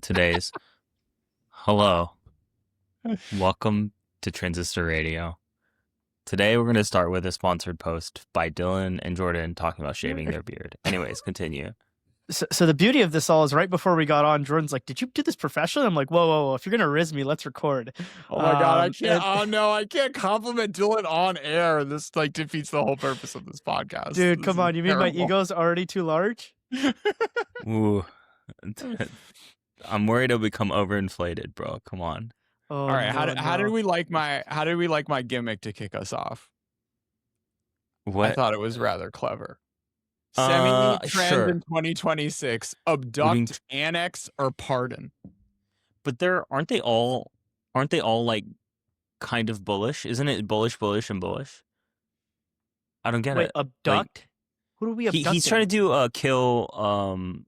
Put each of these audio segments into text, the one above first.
today's hello. Welcome to Transistor Radio. Today we're going to start with a sponsored post by Dylan and Jordan talking about shaving their beard. Anyways, continue. So the beauty of this all is right before we got on, Jordan's like, "Did you do this professionally?" I'm like, "Whoa! If you're gonna riz me, let's record." Oh my God, I can't. Oh no, I can't compliment Dylan on air. This defeats the whole purpose of this podcast. Dude, This come is on! You mean my terrible. ego's already too large? Ooh. I'm worried it'll become overinflated, bro. Come on. Oh, All right, no, how did no. we like my gimmick to kick us off? I What? thought it was rather clever. Sure. Semi-trend in 2026: abduct, annex, or pardon. But aren't they all like kind of bullish? Isn't it bullish, and bullish? I don't get Wait, it. abduct? Who do we abduct? He's trying to do kill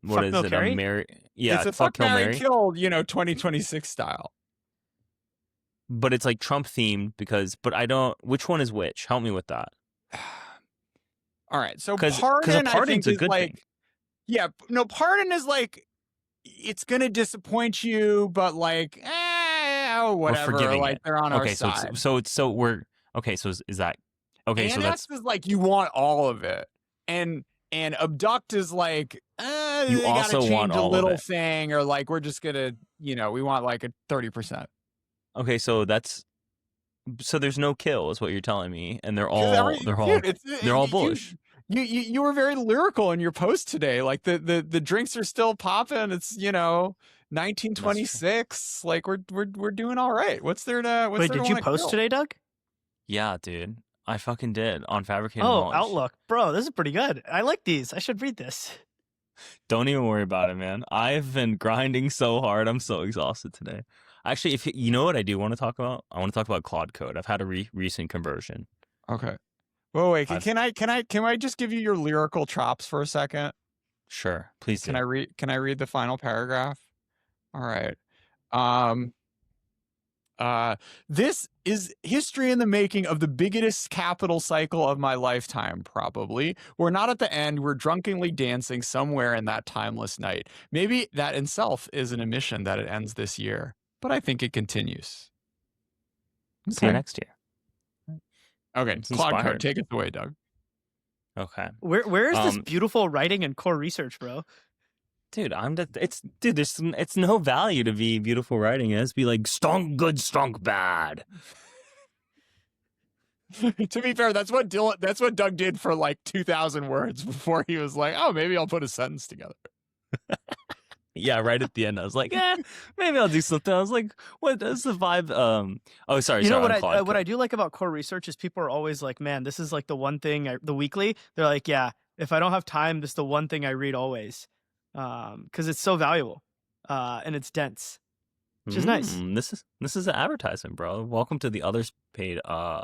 what Fuck, is Milk, it? Carrie? Yeah, It's a fuck, fuck, kill, marry, kill, 2026 style. But it's like Trump themed but I don't. Which one is which? Help me with that. All right, so 'Cause pardon, a I pardon's think, a is good like, thing. yeah, no, pardon is like, it's gonna disappoint you, but like, oh, whatever. forgiving Like it. they're on our Okay, side. so we're okay. So is that okay? So Annex that's is like you want all of it, and abduct is like You they also gotta want change a all of little it. thing, or like we're just gonna, we want like a 30%. okay. So there's no kill, is what you're telling me, and they're all bullish. You were very lyrical in your post today. Like the drinks are still popping. It's 1926. Like we're doing all right. What's there to Wait, did you wanna post kill? today, Doug? Yeah, dude, I fucking did on Fabricated Oh, Knowledge. Outlook, bro, this is pretty good. I like these. I should read this. Don't even worry about it, man. I've been grinding so hard. I'm so exhausted today. Actually, if you know what I do want to talk about, I want to talk about Claude Code. I've had a recent conversion. Okay. Well, wait. Can I just give you your lyrical chops for a second? Sure, please do. Can I read the final paragraph? All right. This is history in the making of the biggest capital cycle of my lifetime, probably. We're not at the end. We're drunkenly dancing somewhere in that timeless night. Maybe that in self is an admission that it ends this year, but I think it continues. See you next year. Okay, It's Claude inspired. Code, take us away, Doug. Okay. Where is this beautiful writing and core research, bro? Dude, it's no value to be beautiful writing. It has to be like strong good, strong bad. To be fair, that's what Doug did for like 2,000 words before he was like, oh, maybe I'll put a sentence together. Yeah, right at the end, I was like, maybe I'll do something. I was like, what is the vibe? Oh, sorry. You know what on what I do like about core research is people are always like, man, this is like the one thing the weekly. They're like, yeah, if I don't have time, this is the one thing I read always, because it's so valuable, and it's dense, which is nice. This is an advertisement, bro. Welcome to the others paid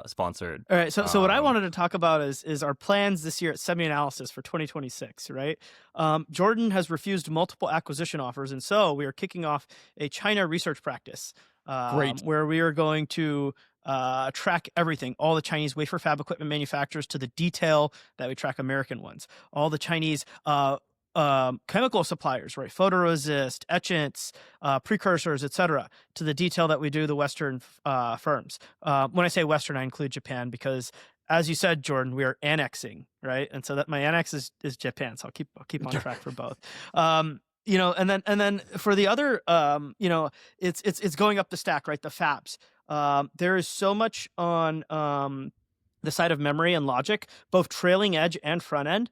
sponsored. All right, so what I wanted to talk about is our plans this year at Semi-Analysis for 2026, right? Jordan has refused multiple acquisition offers, and so we are kicking off a China research practice. Great. Where we are going to track everything, all the Chinese wafer fab equipment manufacturers to the detail that we track American ones, all the Chinese chemical suppliers, right? Photoresist, etchants, precursors, etc., to the detail that we do the Western firms. When I say Western, I include Japan because, as you said, Jordan, we are annexing, right? And so that my annex is Japan. So I'll keep on track for both. And then for the other, it's going up the stack, right? The fabs. There is so much on the side of memory and logic, both trailing edge and front end.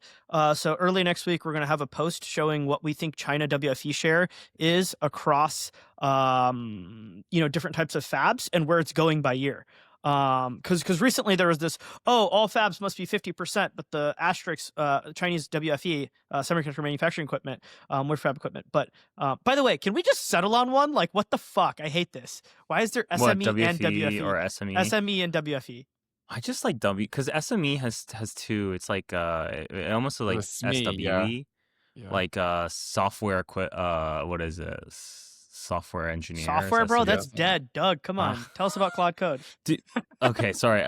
So early next week, we're going to have a post showing what we think China WFE share is across, different types of fabs and where it's going by year. Because recently there was this, all fabs must be 50%, but the asterisk, Chinese WFE, semiconductor manufacturing equipment, with fab equipment. But by the way, can we just settle on one? Like, what the fuck? I hate this. Why is there SME and WFE or SME? SME and WFE. I just like W because SME has two. It's like it almost like SWE, Yeah. like software what is it? Software engineer. Software, bro, that's dead. Doug, come on, tell us about Claude Code. Okay, sorry.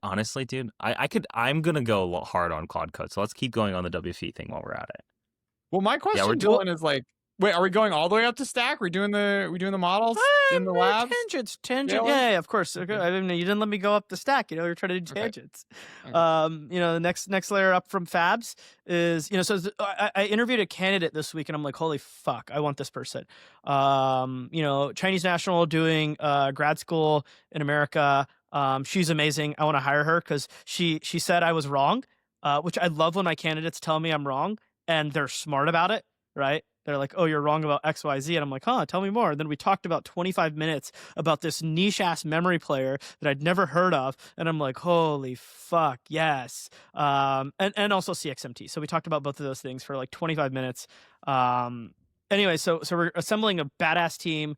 Honestly, dude, I'm gonna go hard on Claude Code. So let's keep going on the WFE thing while we're at it. Well, my question, Dylan, is like, Wait, are we going all the way up to stack? We doing the models in the labs? Tangent. Taylor? Yeah, of course. Okay. I mean, you didn't let me go up the stack. You're trying to do Okay. tangents. Okay. The next layer up from Fabs is, so I interviewed a candidate this week, and I'm like, holy fuck, I want this person. Chinese national doing grad school in America. She's amazing. I want to hire her because she said I was wrong, which I love when my candidates tell me I'm wrong and they're smart about it, right? They're like, oh, you're wrong about X, Y, Z. And I'm like, tell me more. And then we talked about 25 minutes about this niche-ass memory player that I'd never heard of. And I'm like, holy fuck, yes. And also CXMT. So we talked about both of those things for like 25 minutes. Anyway, so we're assembling a badass team.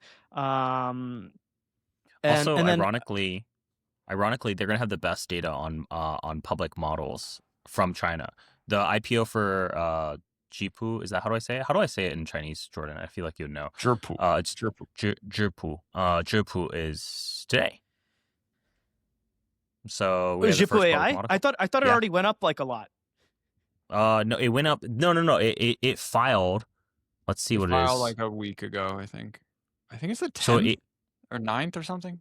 Ironically, they're gonna have the best data on public models from China. The IPO for Jipu, is that how do I say it? How do I say it in Chinese, Jordan? I feel like you'd know. Zhipu. It's Jipu. Jipu is today. So we have the Jipu first public AI? model. I thought it Yeah. already went up like a lot. No, it went up. No. It filed. Let's see what it is. Filed like a week ago, I think. I think it's the 10th So it, or 9th or something.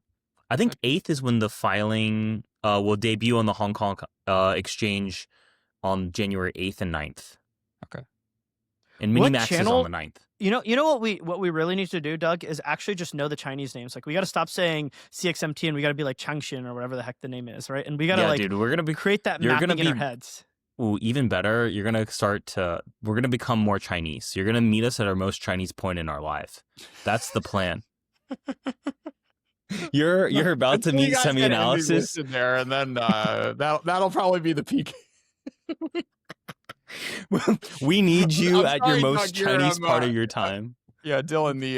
I think 8th is when the filing will debut on the Hong Kong exchange on January 8th and 9th. Okay. And What Minimax is channel- on the 9th. You know what we really need to do, Doug, is actually just know the Chinese names. Like we got to stop saying CXMT and we got to be like Changshin or whatever the heck the name is, right? And we got to Dude, we're gonna be create that you're mapping gonna in our be- heads. Ooh, even better. We're gonna become more Chinese. You're gonna meet us at our most Chinese point in our life. That's the plan. You're about to Until you meet guys get Andy semi-analysis. listed there, and then that'll probably be the peak. We need you I'm at sorry, your most Doug, you're, Chinese part of your time. Yeah, Dylan, the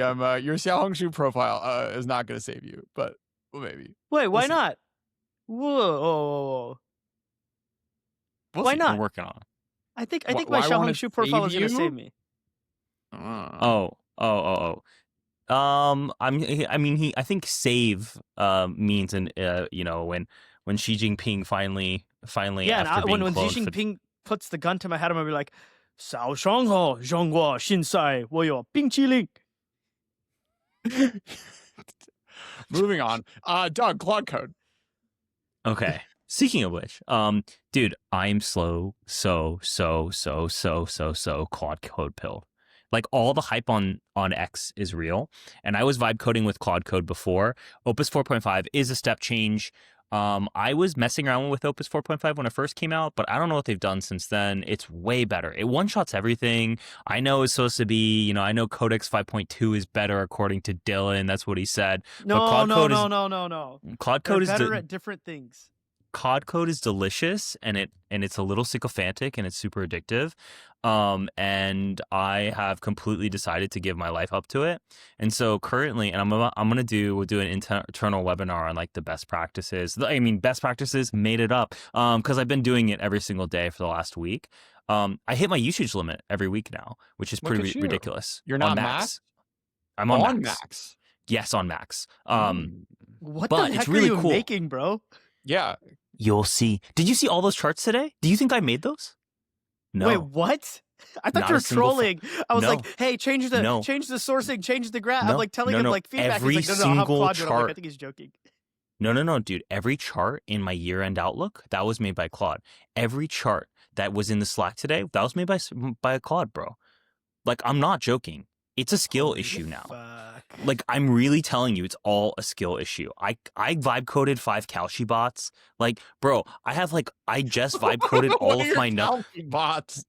your Xiaohongshu profile is not going to save you, but well, maybe. Wait, why see. not? Whoa. We'll Why see. not? We're working on it. I think Why my won't it Xiaohongshu profile is save going to you? save me. Oh. I think save means when Xi Jinping finally Yeah, after and being when cloned Xi for- Jinping puts the gun to my head, I'm going to be like, 早上好，中国现在我有冰淇淋。 Moving on. Doug, Claude Code. Okay. Speaking of which, dude, I'm slow, so Claude Code pilled. Like all the hype on X is real, and I was vibe coding with Claude Code before. Opus 4.5 is a step change. I was messing around with Opus 4.5 when it first came out, but I don't know what they've done since then. It's way better. It one-shots everything. I know it's supposed to be, I know Codex 5.2 is better according to Dylan. That's what he said. No. Claude Code They're Code is better at different things. Claude Code is delicious, and it's a little sycophantic, and it's super addictive. And I have completely decided to give my life up to it. And so currently, and we'll do an internal webinar on like the best practices. I mean, best practices made it up. Because I've been doing it every single day for the last week. I hit my usage limit every week now, which is Look at pretty you. ridiculous. You're not on max? I'm on max. Max. Yes, on max. What but the it's heck really are you cool. making, bro? Yeah. You'll see. Did you see all those charts today? Do you think I made those? No. Wait, what? I thought Not you were a single trolling. I was No. like, "Hey, change the No. sourcing, change the graph." I'm No. like telling No, him no. like feedback. Every He's like, "No, I'll have single Claude do it." I'm like, I chart. think he's joking. No, dude. Every chart in my year-end outlook, that was made by Claude. Every chart that was in the Slack today, that was made by Claude, bro. Like, I'm not joking. It's a skill issue now. Fuck. Like, I'm really telling you, it's all a skill issue. I vibe coded 5 Calci bots. Like, bro, I just vibe coded all of my bots.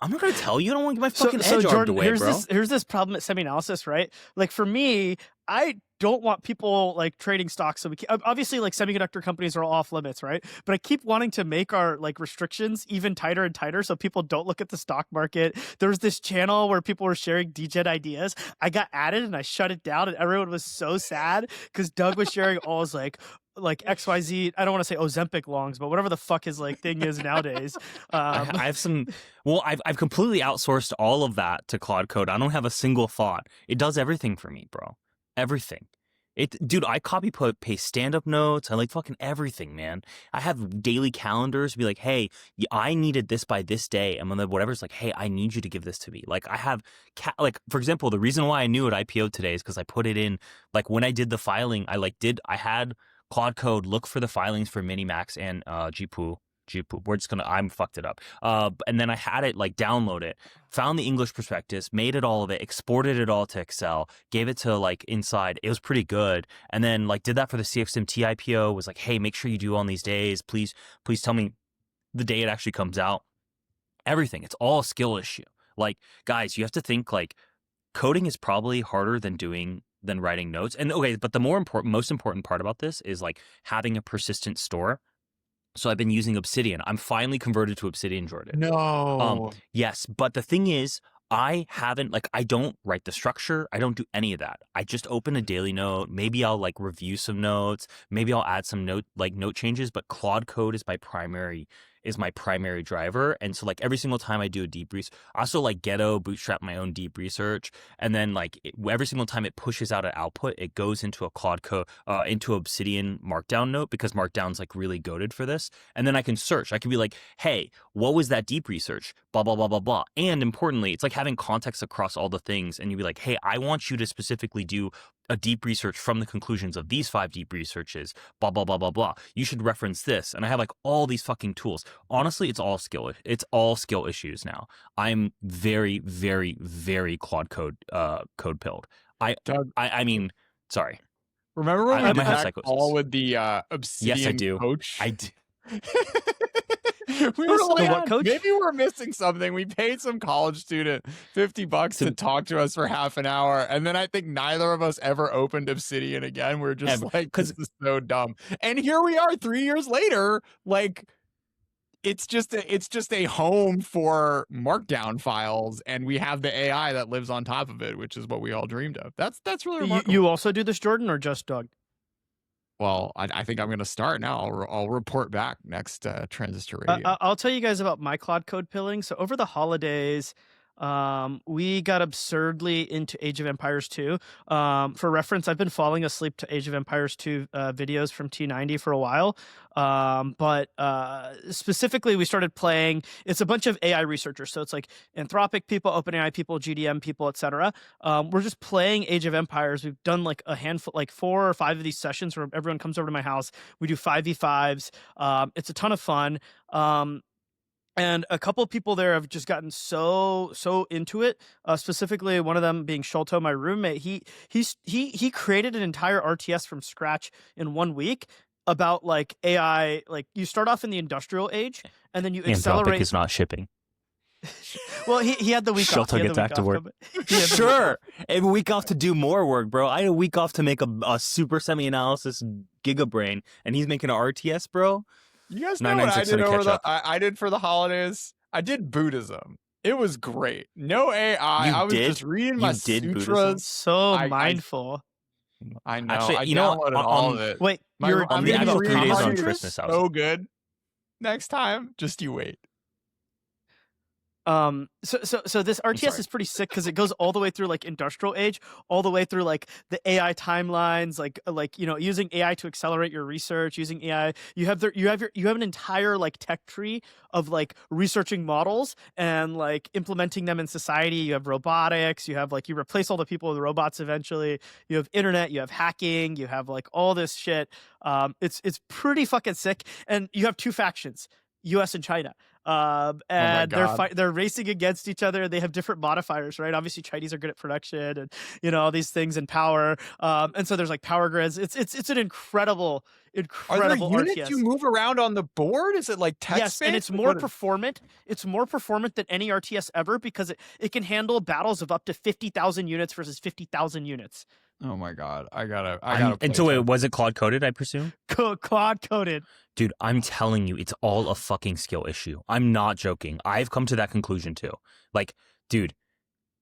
I'm not gonna tell you. I don't want to get my fucking So edge armed Jordan, away, bro. here's this problem at semi-analysis, right? Like for me, I don't want people like trading stocks. So obviously like semiconductor companies are all off limits, right? But I keep wanting to make our like restrictions even tighter and tighter so people don't look at the stock market. There was this channel where people were sharing DGen ideas. I got added and I shut it down, and everyone was so sad because Doug was sharing all his like XYZ, I don't want to say Ozempic longs, but whatever the fuck his like thing is nowadays. I have some. Well, I've completely outsourced all of that to Claude Code. I don't have a single thought. It does everything for me, bro. Everything. Dude, I copy paste stand-up notes. I like fucking everything, man. I have daily calendars be like, hey, I needed this by this day. And when whatever's like, hey, I need you to give this to me. Like I have like, for example, the reason why I knew it IPO'd today is because I put it in, like when I did the filing, I had Claude Code look for the filings for Minimax and GPU. I'm fucked it up. And then I had it like download it, found the English prospectus, made it all of it, exported it all to Excel, gave it to like Inside. It was pretty good. And then like did that for the CXMT IPO, was like, hey, make sure you do on these days. Please tell me the day it actually comes out. Everything. It's all a skill issue. Like, guys, you have to think like coding is probably harder than writing notes. And okay, but the most important part about this is like having a persistent store. So I've been using Obsidian. I'm finally converted to Obsidian, Jordan. No. Yes, but the thing is, I don't write the structure. I don't do any of that. I just open a daily note. Maybe I'll like review some notes. Maybe I'll add some note changes. But Claude Code is my primary driver. And so like every single time I do a deep research, I also like ghetto bootstrap my own deep research. And then like every single time it pushes out an output, it goes into a Claude Code, into Obsidian Markdown note, because Markdown's like really goated for this. And then I can search. I can be like, hey, what was that deep research? Blah, blah, blah, blah, blah. And importantly, it's like having context across all the things. And you'd be like, hey, I want you to specifically do a deep research from the conclusions of these 5 deep researches, blah, blah, blah, blah, blah. You should reference this. And I have like all these fucking tools. Honestly, it's all skill issues now. I'm very, very, very Claude Code pilled. I mean, sorry. Remember when I we did might have that psychosis. call with the Obsidian Yes, I do. coach? I do. We were like, what coach? maybe we're missing something. We paid some college student $50 to talk to us for half an hour, and then I think neither of us ever opened Obsidian again. We're just like, this is so dumb. And here we are 3 years later, like it's just a home for markdown files, and we have the AI that lives on top of it, which is what we all dreamed of. That's really remarkable. You also do this, Jordan, or just Doug? Well, I think I'm going to start now. I'll report back next Transistor Radio. I'll tell you guys about my Claude Code pilling. So over the holidays, we got absurdly into Age of Empires 2. For reference, I've been falling asleep to Age of Empires 2 videos from T90 for a while. But specifically, we started playing. It's a bunch of AI researchers. So it's like Anthropic people, OpenAI people, GDM people, etc. We're just playing Age of Empires. We've done like a handful, like 4 or 5 of these sessions where everyone comes over to my house. We do 5v5s. It's a ton of fun. And a couple of people there have just gotten so into it. Specifically, one of them being Sholto, my roommate. He created an entire RTS from scratch in 1 week about like AI. Like you start off in the industrial age, and then you accelerate. Anthropic is not shipping. Well, he had the week off. Sholto gets back to work. Sure, a week off to do more work, bro. I had a week off to make a super semi-analysis gigabrain, and he's making an RTS, bro. You guys know what I did I did for the holidays? I did Buddhism. It was great. No AI. I was just reading my sutras. Buddhism? So mindful. I know. Actually, I downloaded all of it. Wait, I'm the actual 3 days on Christmas house. So good. Next time, just you wait. So this RTS is pretty sick because it goes all the way through like industrial age, all the way through like the AI timelines, like you know, using AI to accelerate your research, using AI. You have an entire like tech tree of like researching models and like implementing them in society. You have robotics, you have like you replace all the people with robots eventually. You have internet, you have hacking, you have like all this shit. It's pretty fucking sick, and you have 2 factions, US and China. And they're racing against each other. They have different modifiers, right? Obviously, Chinese are good at production and you know all these things and power. And so there's like power grids. It's an incredible Are there units RTS. you move around on the board? Is it like text? Yes, and it's more performant. It's more performant than any RTS ever because it can handle battles of up to 50,000 units versus 50,000 units. Oh my god, I gotta. And so was it Claude coded? I presume. Claude coded. Dude, I'm telling you, it's all a fucking skill issue. I'm not joking. I've come to that conclusion too. Like, dude,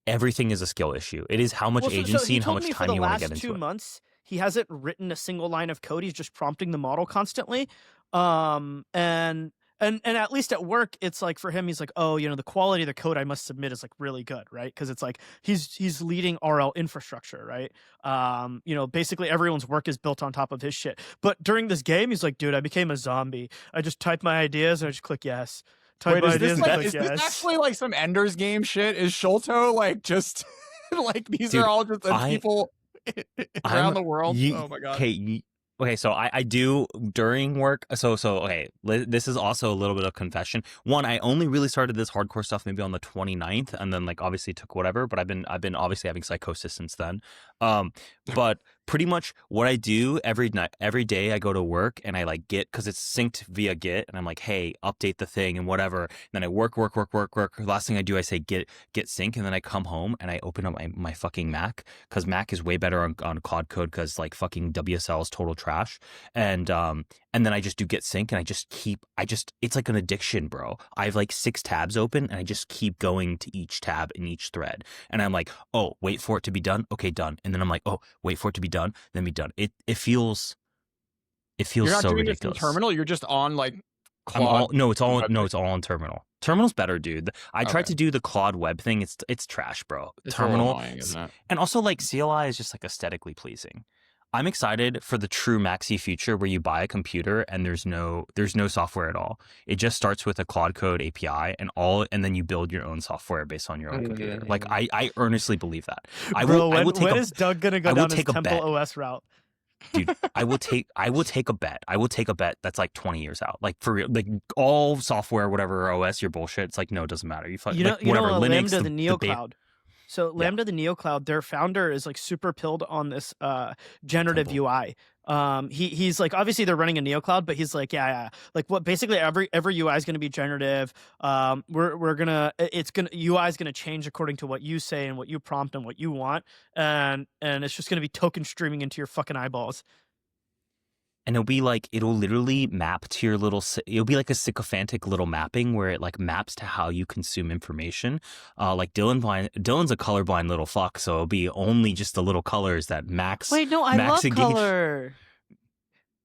everything is a skill issue. It is how much agency and how much time you want to get into it. For the last 2 months, he hasn't written a single line of code. He's just prompting the model constantly. And And at least at work, it's like for him, he's like, oh, the quality of the code I must submit is like really good, right? Because it's like he's leading RL infrastructure, right? Basically everyone's work is built on top of his shit. But during this game, he's like, dude, I became a zombie. I just type my ideas and I just click yes. Type Wait, my is ideas this and like click is yes. this actually like some Ender's Game shit? Is Sholto like just like these Dude, are all just the people around the world? Oh my god. Okay, so I do during work. So okay, this is also a little bit of confession. One, I only really started this hardcore stuff maybe on the 29th, and then like obviously took whatever. But I've been obviously having psychosis since then. But pretty much what I do every day, I go to work and I like because it's synced via Git, and I'm like, hey, update the thing and whatever. And then I work. Last thing I do, I say Git sync, and then I come home and I open up my fucking Mac, because Mac is way better on Claude code, because like fucking WSL is total trash. And then I just do Git sync, and it's like an addiction, bro. I have like 6 tabs open, and I just keep going to each tab in each thread. And I'm like, oh, wait for it to be done. Okay, done. And then I'm like, oh, wait for it to be done. Then be done. It feels You're not so doing ridiculous. this in terminal. You're just on like Claude. It's all website. on terminal. Terminal's better, dude. I tried to do the Claude web thing. It's trash, bro. It's Terminal, annoying, isn't it? and also like CLI is just like aesthetically pleasing. I'm excited for the true maxi future where you buy a computer and there's no software at all. It just starts with a Claude Code API and then you build your own software based on your own computer. Like I earnestly believe that. When is Doug gonna go down his Temple OS route? Dude, I will take a bet. I will take a bet that's like 20 years out. Like for real, like all software, whatever OS, your bullshit. It's like, no, it doesn't matter. Whatever. Linux, Lambda, the NeoCloud. So Lambda, the NeoCloud, their founder is like super pilled on this generative UI. He's like, obviously they're running a NeoCloud, but he's like, yeah. Like what basically every UI is going to be generative. UI is going to change according to what you say and what you prompt and what you want. And it's just going to be token streaming into your fucking eyeballs. And it'll literally map to your it'll be like a sycophantic little mapping where it like maps to how you consume information. Like Dylan's a colorblind little fuck, so it'll be only just the little colors that Max. Wait, no, I love engage. color.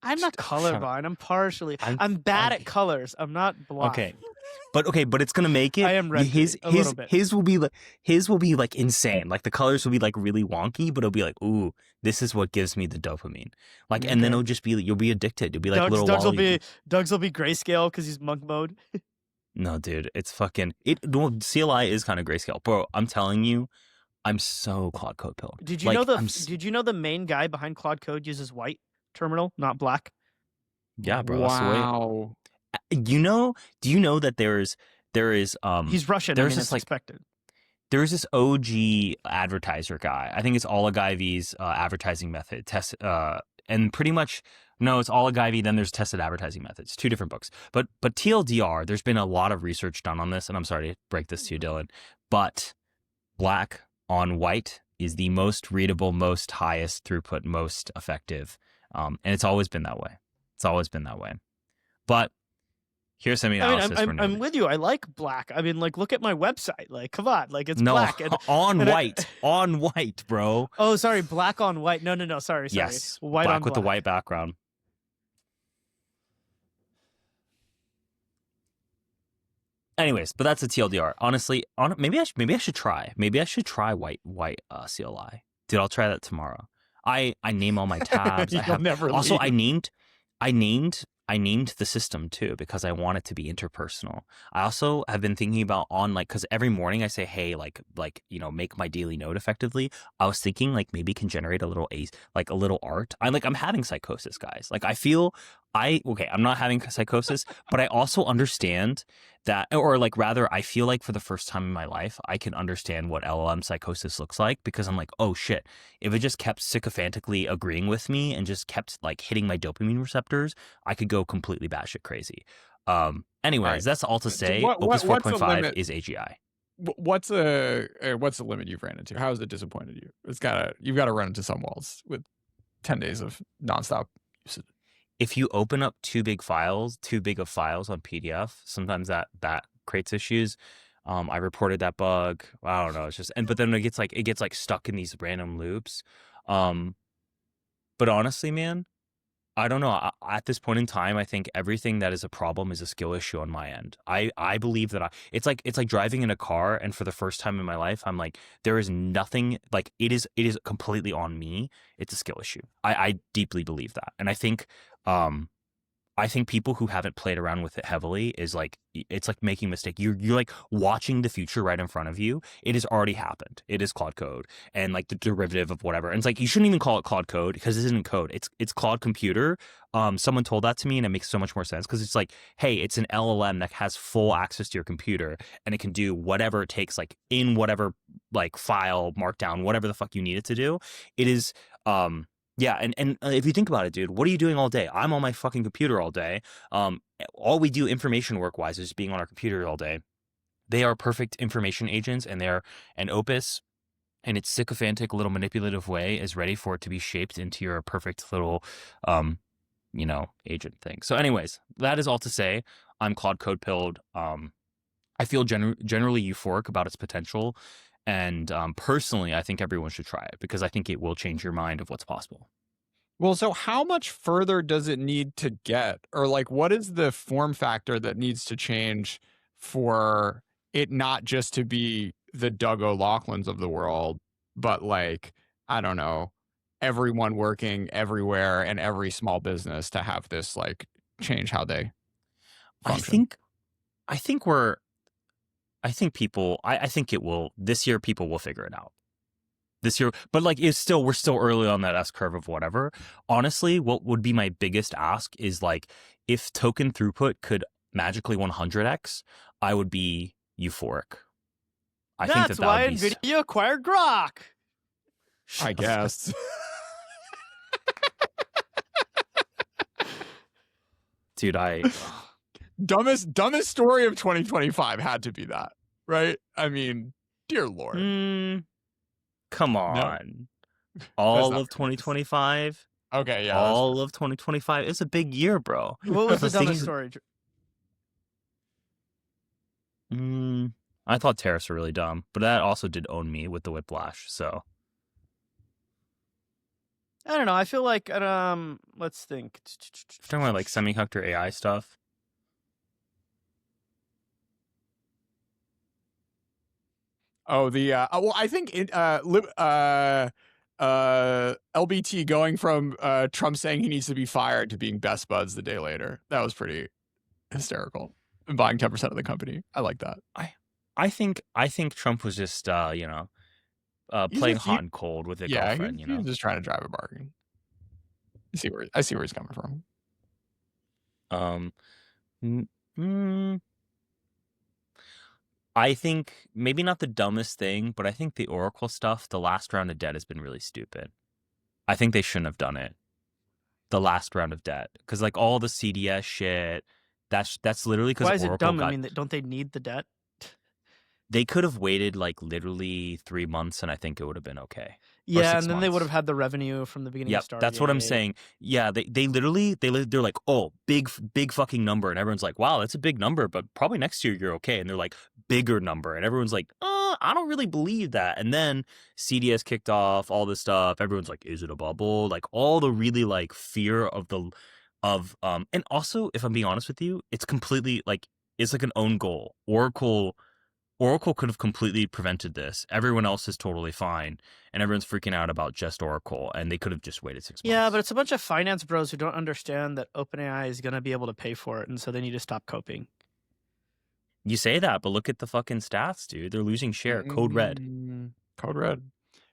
I'm not colorblind. I'm partially. I'm bad at colors. I'm not blind. Okay. But it's gonna make it. I am his will be like insane. Like the colors will be like really wonky, but it'll be like, ooh, this is what gives me the dopamine. Like, and then it'll just be you'll be addicted. You'll be like Doug's will be grayscale because he's monk mode. No, dude, it's fucking it. Well, CLI is kind of grayscale, bro. I'm telling you, I'm so Claude Code pilled. Did you know the main guy behind Claude Code uses white terminal, not black? Yeah, bro. Wow. Do you know that there is he's Russian. There's this like expected. There's this OG advertiser guy. I think it's Oliguy's advertising method and pretty much no, it's Oligui. Then there's tested advertising methods. 2 different books. But TLDR, there's been a lot of research done on this, and I'm sorry to break this to you, Dylan, but black on white is the most readable, most highest throughput, most effective, and it's always been that way. But here's some analysis. I'm with you. I like black. I mean, like, look at my website. Like, come on. Like, it's no, black. On white, bro. Oh, sorry. Black on white. No. Sorry. Yes. White black on with the white background. Anyways, but that's a TLDR. Honestly, maybe I should try. Maybe I should try white CLI. Dude, I'll try that tomorrow. I name all my tabs. I named the system too because I want it to be interpersonal. I also have been thinking about because every morning I say, hey, make my daily note effectively. I was thinking maybe can generate a little art. I'm having psychosis, guys. I'm not having psychosis, but I also understand that, or rather, I feel like for the first time in my life, I can understand what LLM psychosis looks like because I'm like, oh shit, if it just kept sycophantically agreeing with me and just kept hitting my dopamine receptors, I could go completely batshit crazy. Anyways, right. That's all to say. Opus 4.5 is AGI. What's the limit you've ran into? How has it disappointed you? You've got to run into some walls with 10 days of nonstop usage. If you open up too big of files on PDF, sometimes that creates issues. I reported that bug. I don't know. It's just but then it gets stuck in these random loops. But honestly, man, I don't know. At this point in time, I think everything that is a problem is a skill issue on my end. I believe that it's like driving in a car, and for the first time in my life, I'm like, there is nothing like it is completely on me. It's a skill issue. I deeply believe that, and um I think people who haven't played around with it heavily is like it's like making a mistake. You're like watching the future right in front of you. It has already happened. It is Claude code and like the derivative of whatever. And it's like you shouldn't even call it Claude code because it isn't code. It's Claude computer. Someone told that to me and it makes so much more sense because it's like, hey, it's an LLM that has full access to your computer and it can do whatever it takes, like in whatever like file, markdown, whatever the fuck you need it to do. It is yeah, and if you think about it, dude, what are you doing all day? I'm on my fucking computer all day. All we do information work wise is being on our computer all day. They are perfect information agents, and Opus, in its sycophantic little manipulative way, is ready for it to be shaped into your perfect little, agent thing. So, anyways, that is all to say, I'm Claude Code pilled. I feel generally euphoric about its potential. And personally, I think everyone should try it because I think it will change your mind of what's possible. Well, so how much further does it need to get? Or like, what is the form factor that needs to change for it not just to be the Doug O'Loughlin's of the world, but like, I don't know, everyone working everywhere and every small business to have this like change how they function? I think it will. This year, people will figure it out. This year, but like, we're still early on that S curve of whatever. Honestly, what would be my biggest ask is like, if token throughput could magically 100x, I would be euphoric. I think That's that why would be NVIDIA acquired Grok. I guess. Dude, dumbest story of 2025 had to be that, right? I mean, dear Lord. Come on. No. All of 2025? Okay, yeah. All of 2025. It's a big year, bro. What was the dumbest story? I thought tariffs were really dumb, but that also did own me with the whiplash, so. I don't know. I feel like, let's think. You're talking about like semiconductor AI stuff? Oh, well, I think LBT going from Trump saying he needs to be fired to being best buds the day later. That was pretty hysterical. And buying 10% of the company. I like that. I think Trump was just playing hot and cold with his girlfriend. He's just trying to drive a bargain. I see where he's coming from. I think maybe not the dumbest thing, but I think the Oracle stuff, the last round of debt has been really stupid. I think they shouldn't have done it. The last round of debt, because like all the CDS shit, that's literally because why is it dumb? I mean, don't they need the debt? They could have waited like literally 3 months, and I think it would have been okay. Yeah, and then they would have had the revenue from the beginning of Stargate. That's what I'm saying. Yeah, they're like, oh, big fucking number, and everyone's like, wow, that's a big number, but probably next year you're okay. And they're like, bigger number, and everyone's like, I don't really believe that. And then CDS kicked off, all this stuff. Everyone's like, is it a bubble? Like all the really like fear of and also, if I'm being honest with you, it's completely like it's like an own goal. Oracle could have completely prevented this. Everyone else is totally fine, and everyone's freaking out about just Oracle, and they could have just waited 6 months. Yeah, but it's a bunch of finance bros who don't understand that OpenAI is going to be able to pay for it, and so they need to stop coping. You say that, but look at the fucking stats, dude. They're losing share. Code red. Code red.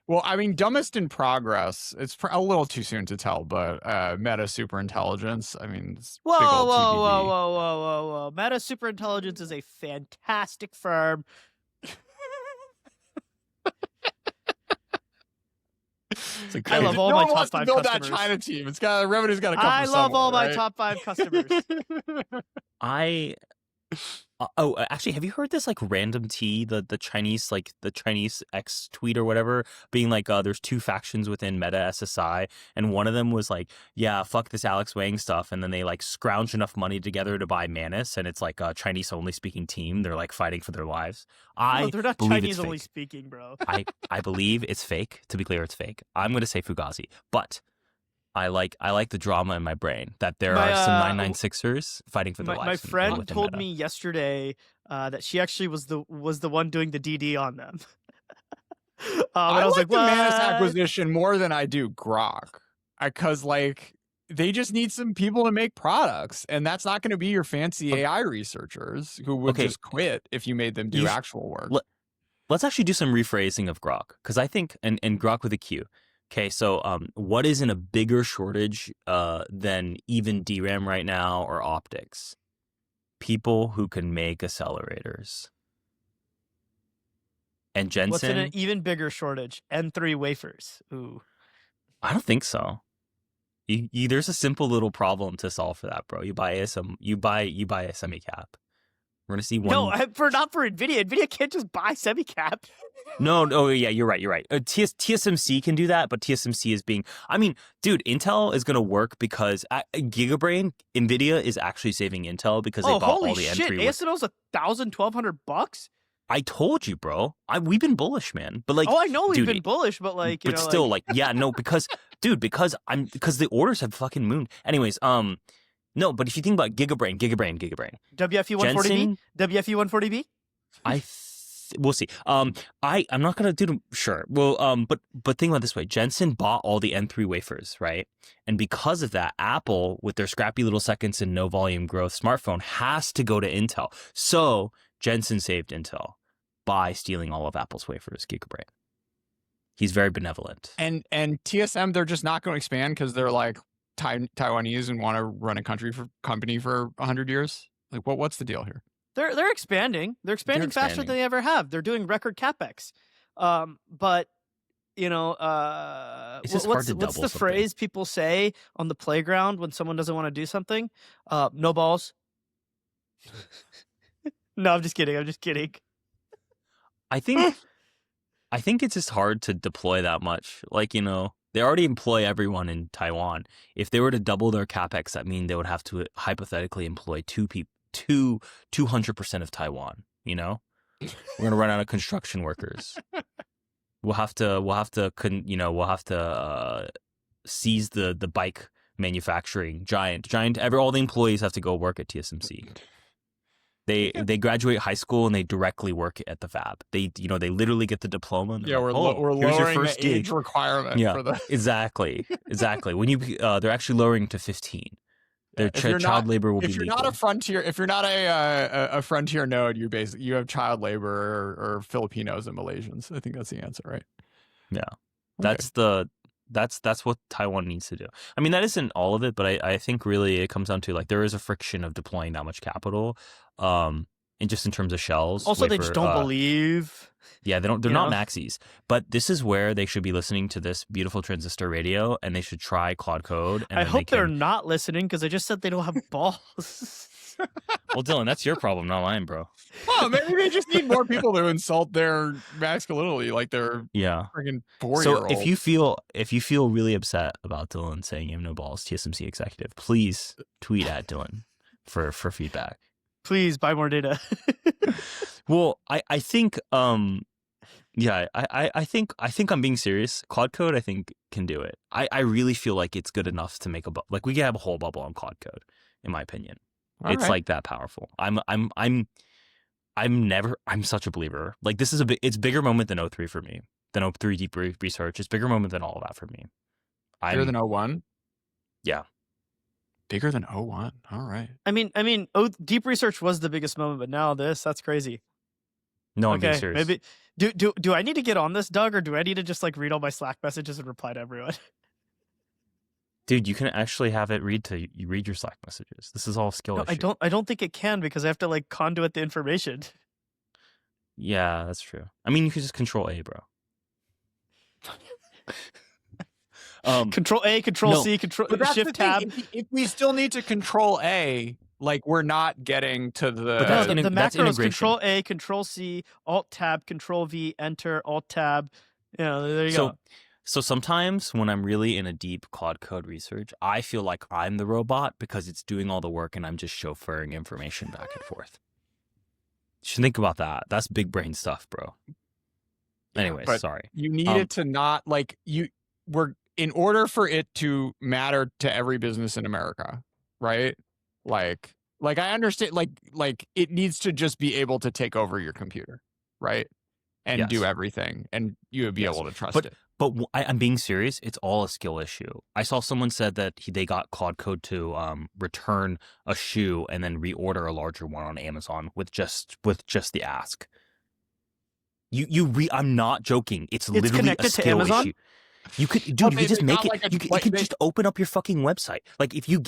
Well, I mean, dumbest in progress. It's a little too soon to tell, but Meta Superintelligence. I mean, whoa. Meta Superintelligence is a fantastic firm. I love all my top 5 build customers. That China team. It's got revenue's got to come. I love all my right? top 5 customers. Actually, have you heard this like random tea, the Chinese X tweet or whatever, being like, there's 2 factions within Meta SSI, and one of them was like, yeah, fuck this Alex Wang stuff, and then they like scrounge enough money together to buy Manus, and it's like a Chinese only speaking team. They're like fighting for their lives. No, they're not Chinese only speaking, bro. I believe it's fake. To be clear, it's fake. I'm going to say Fugazi, but I like the drama in my brain that there My, are some uh, 996ers fighting for their My lives. friend within told Meta. me yesterday that she actually was the one doing the DD on them. I I was like the Manus "What?" acquisition more than I do Grok, because like they just need some people to make products, and that's not going to be your fancy Okay. AI researchers who would Okay. just quit if you made them do actual work. Let's actually do some rephrasing of Grok, because I think and Grok with a Q. Okay, so what is in a bigger shortage than even DRAM right now or optics? People who can make accelerators. And Jensen, What's in an even bigger shortage? N3 wafers. Ooh. I don't think so. There's a simple little problem to solve for that, bro. You buy a semi cap. We're gonna see one. No, not for Nvidia. Nvidia can't just buy semi cap. No, yeah, you're right. TSMC can do that, but TSMC is being. I mean, dude, Intel is gonna work because Gigabrain, Nvidia is actually saving Intel because they bought all the shit. N3. ASML's $1,000-$1,200. I told you, bro. We've been bullish, man. But like, I know we've dude, been bullish, but like, but still, yeah, no, because because the orders have fucking mooned. Anyways, no, but if you think about Gigabrain. WFE 140B, WFE 140B. We'll see. I'm not gonna do sure. Well, but think about it this way: Jensen bought all the N3 wafers, right? And because of that, Apple, with their scrappy little seconds and no volume growth smartphone, has to go to Intel. So Jensen saved Intel by stealing all of Apple's wafers, Gigabrain. He's very benevolent. And TSM, they're just not going to expand because they're like Taiwanese and want to run a company for 100 years. Like, what's the deal here? They're expanding. They're expanding faster than they ever have. They're doing record capex. But you know, what's the phrase people say on the playground when someone doesn't want to do something? No balls. No, I'm just kidding. I think it's just hard to deploy that much. Like, you know, they already employ everyone in Taiwan. If they were to double their capex, that means they would have to hypothetically employ 200% of Taiwan. You know, we're gonna run out of construction workers. We'll have to seize the bike manufacturing giant. All the employees have to go work at TSMC. They graduate high school and they directly work at the fab. They literally get the diploma. Yeah, we're lowering the age requirement. Yeah, for the exactly. When you they're actually lowering to 15. Their child labor will be legal. If you're not a frontier node, you have child labor or Filipinos and Malaysians. I think that's the answer, right? Yeah, Okay. that's what Taiwan needs to do. I mean, that isn't all of it, but I think really it comes down to like there is a friction of deploying that much capital, and just in terms of shells. Also, they just don't believe. Yeah, they're not maxis. But this is where they should be listening to this beautiful Transistor radio, and they should try Claude Code. And I hope they're not listening because I just said they don't have balls. Well, Dylan, that's your problem, not mine, bro. Well, maybe they just need more people to insult their masculinity, like they're freaking 4-year-olds. So if you feel really upset about Dylan saying you have no balls, TSMC executive, please tweet at Dylan for feedback. Please buy more data. Well, I think I think I'm being serious. Claude Code, I think, can do it. I really feel like it's good enough to make a like we can have a whole bubble on Claude Code, in my opinion. It's like that powerful. I'm such a believer. Like this is it's bigger moment than O3 for me. Than O3 deep research. It's bigger moment than all of that for me. Bigger than O1? Yeah. Bigger than O1. All right. I mean, deep research was the biggest moment, but now that's crazy. No, I'm being serious. Maybe do I need to get on this, Doug, or do I need to just like read all my Slack messages and reply to everyone? Dude, you can actually have it read your Slack messages. This is all skill issue. I don't think it can because I have to like conduit the information. Yeah, that's true. I mean, you could just Control A, bro. Control A, Control C, Control Shift Tab. If we still need to Control A, like we're not getting to the. The macros Control A, Control C, Alt Tab, Control V, Enter, Alt Tab. There you go. So sometimes when I'm really in a deep Claude Code research, I feel like I'm the robot because it's doing all the work and I'm just chauffeuring information back and forth. You should think about that. That's big brain stuff, bro. Anyways, sorry. You need it to not like you. in order for it to matter to every business in America, right? Like I understand, like it needs to just be able to take over your computer, right? And do Yes. everything, and you would be Yes. able to trust But it. I'm being serious. It's all a skill issue. I saw someone said that they got Claude Code to return a shoe and then reorder a larger one on Amazon with just the ask. I'm not joking. It's literally a connected to skill Amazon? issue. You could, dude. Well, You could just they make got, it. like, a- You could, like, you could they- just open up your fucking website. Like if I've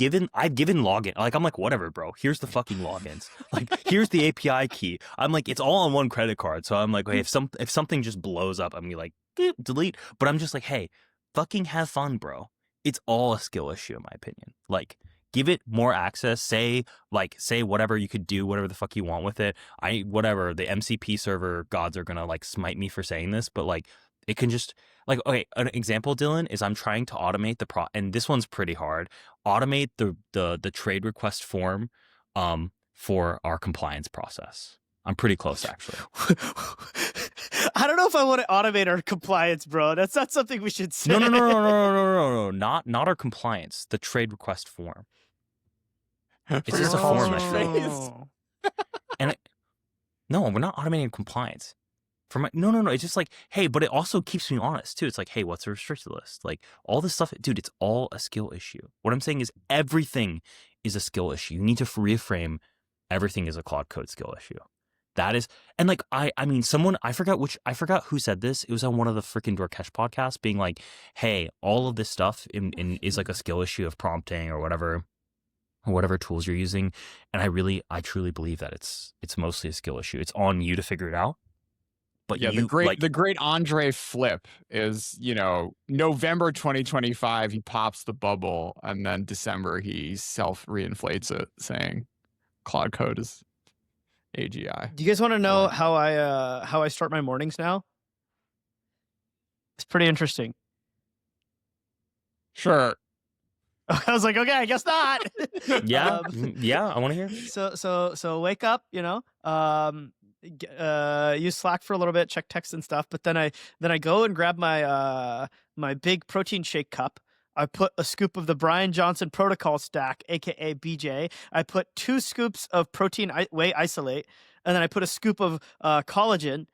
given login. Like I'm like whatever, bro. Here's the fucking logins. Like here's the API key. I'm like it's all on one credit card. So I'm like, hey, if something just blows up, I'm gonna be like delete. But I'm just like, hey, fucking have fun, bro. It's all a skill issue in my opinion. Like give it more access. Say whatever you could do, whatever the fuck you want with it. Whatever the MCP server gods are gonna like smite me for saying this, but like it can just. Like, okay, an example, Dylan, is I'm trying to automate and this one's pretty hard. Automate the trade request form, for our compliance process. I'm pretty close, actually. I don't know if I want to automate our compliance, bro. That's not something we should say. No, not our compliance. The trade request form. It's just a form, I think. And no, we're not automating compliance. No. It's just like, hey, but it also keeps me honest too. It's like, hey, what's a restricted list? Like all this stuff, dude. It's all a skill issue. What I'm saying is everything is a skill issue. You need to reframe everything as a Claude Code skill issue. That is, and like I mean, I forgot who said this. It was on one of the freaking Dorkesh podcasts, being like, hey, all of this stuff is like a skill issue of prompting or whatever tools you're using. And I truly believe that it's mostly a skill issue. It's on you to figure it out. But yeah, the great Andre Flip is, November 2025, he pops the bubble, and then December he self-reinflates it, saying Claude Code is AGI. Do you guys want to know how I start my mornings now? It's pretty interesting. Sure. I was like, okay, I guess not. Yeah, I want to hear. So wake up, use Slack for a little bit, check text and stuff, but then I go and grab my my big protein shake cup. I put a scoop of the Brian Johnson protocol stack, aka BJ. I put 2 scoops of protein whey isolate, and then I put a scoop of collagen,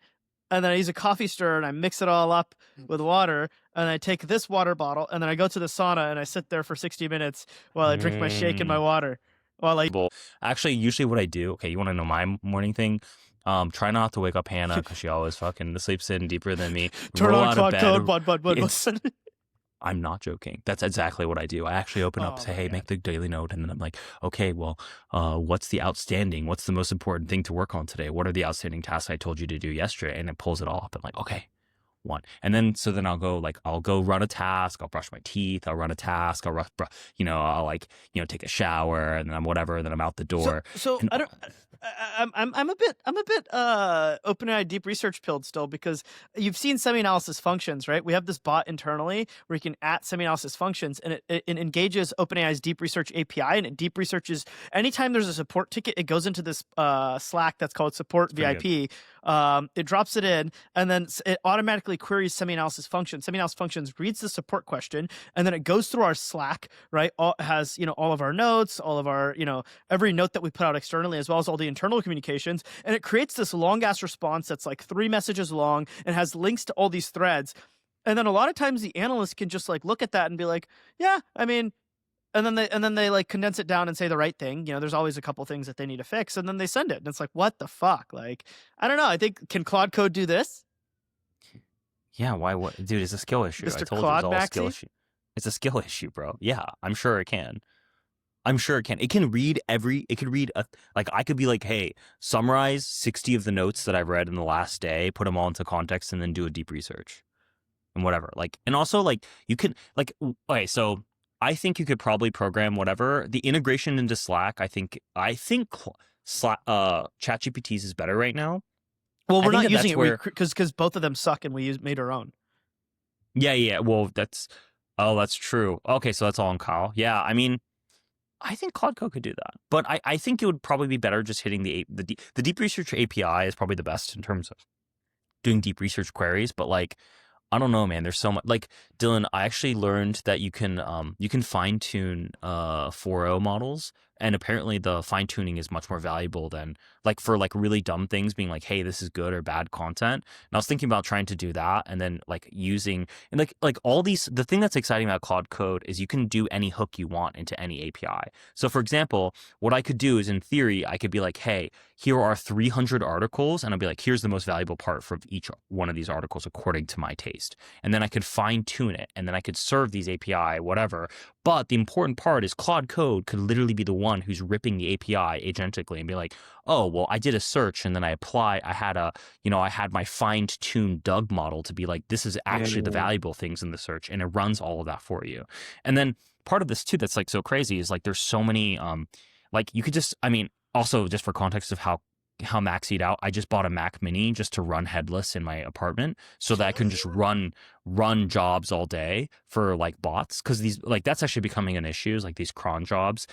and then I use a coffee stirrer and I mix it all up with water, and I take this water bottle and then I go to the sauna and I sit there for 60 minutes while I drink my shake and my water. Actually, usually what I do, okay, you want to know my morning thing? Try not to wake up Hannah because she always fucking sleeps in deeper than me. Turn on Claude Code, bud. I'm not joking. That's exactly what I do. I actually open up, say, hey, make the daily note. And then I'm like, okay, well, what's the most important thing to work on today? What are the outstanding tasks I told you to do yesterday? And it pulls it all up. I'm like, okay, one. And then, I'll go run a task. I'll brush my teeth. I'll run a task. I'll take a shower and then whatever. Then I'm out the door. So I don't. I'm a bit OpenAI deep research pilled still, because you've seen semi-analysis functions, right? We have this bot internally where you can at semi-analysis functions, and it engages OpenAI's deep research API, and it deep researches anytime there's a support ticket. It goes into this Slack that's called support VIP. It drops it in, and then it automatically queries semi-analysis functions. Semi-analysis functions reads the support question, and then it goes through our Slack, right? Has all of our notes, all of our every note that we put out externally, as well as all the internal communications, and it creates this long ass response that's like 3 messages long and has links to all these threads. And then a lot of times the analyst can just like look at that and be like, yeah, I mean, and then they like condense it down and say the right thing. There's always a couple things that they need to fix, and then they send it, and it's like, what the fuck? Like, I don't know. I think, can Claude Code do this? Yeah, why? What, dude? It's a skill issue. Mr. I told Claude you it's all a Maxey? skill issue. It's a skill issue, bro. Yeah, I'm sure it can. It can read I could be like, hey, summarize 60 of the notes that I've read in the last day, put them all into context, and then do a deep research and whatever. Like, and also like you can like, okay, so I think you could probably program whatever the integration into Slack. I think Slack, ChatGPT's is better right now. Well, we're I think not using that's it because both of them suck, and we made our own. Yeah. Well, that's true. Okay, so that's all on Kyle. Yeah, I mean, I think Claude Code could do that, but I think it would probably be better just hitting the deep research API is probably the best in terms of doing deep research queries. But like, I don't know, man. There's so much. Like Dylan, I actually learned that you can fine tune 4.0 models, and apparently the fine tuning is much more valuable than like for like really dumb things being like, hey, this is good or bad content. And I was thinking about trying to do that, and then like using and like all these. The thing that's exciting about Claude Code is you can do any hook you want into any API. So for example, what I could do is in theory I could be like, hey, here are 300 articles, and I'll be like, here's the most valuable part for each one of these articles according to my taste. And then I could fine tune it, and then I could serve these API, whatever. But the important part is Claude Code could literally be the one who's ripping the API agentically and be like, oh, well, I did a search and then I had my fine-tuned Doug model to be like, this is actually the valuable things in the search, and it runs all of that for you. And then part of this too that's like so crazy is like there's so many like you could just, I mean, also just for context of how maxied out, I just bought a Mac Mini just to run headless in my apartment so that I can just run jobs all day for like bots, because these like that's actually becoming an issue, is like these cron jobs.